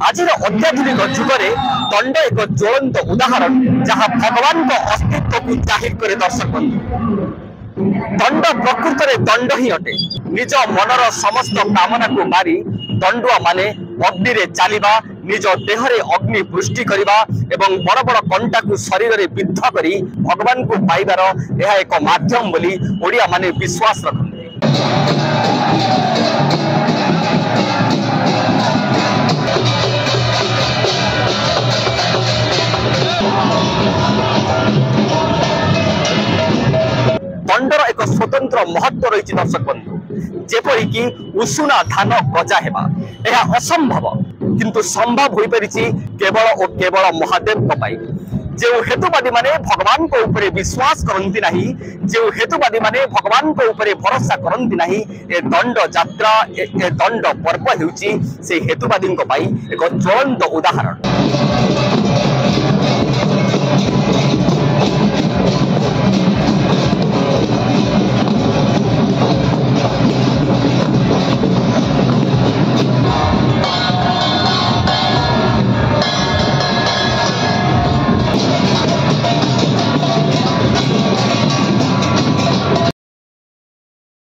आज अत्याधुनिक जुगरे दंड एक ज्वलंत उदाहरण जहाँ भगवान को अस्तित्व को जाहिर करे। दर्शक बंधु, दंड प्रकृत में दंड ही अटे। निज मनर समस्त कामना को मारी दंडुआ माने अग्नि रे चलिबा, निज देहरे अग्नि पुष्टि करिबा एवं बड़ बड़ कंटा को शरीर रे विद्ध करी भगवान को पाइबार यह एक माध्यम बोली ओडिया माने विश्वास रखते। दंडर एक स्वतंत्र महत्व रही। दर्शक बंधु, जेपरिकी उषुना धान गजा हेबा यह असंभव किंतु संभव हो पारि केवल और केवल महादेव पाई। जो हेतुवादी माने भगवान को ऊपर विश्वास करती नहीं, जो हेतुवादी माने भगवान को ऊपर भरोसा करती नहीं, ए दंड यात्रा ए दंड पर्व हेउची से हेतुवादी एक ज्वलंत उदाहरण।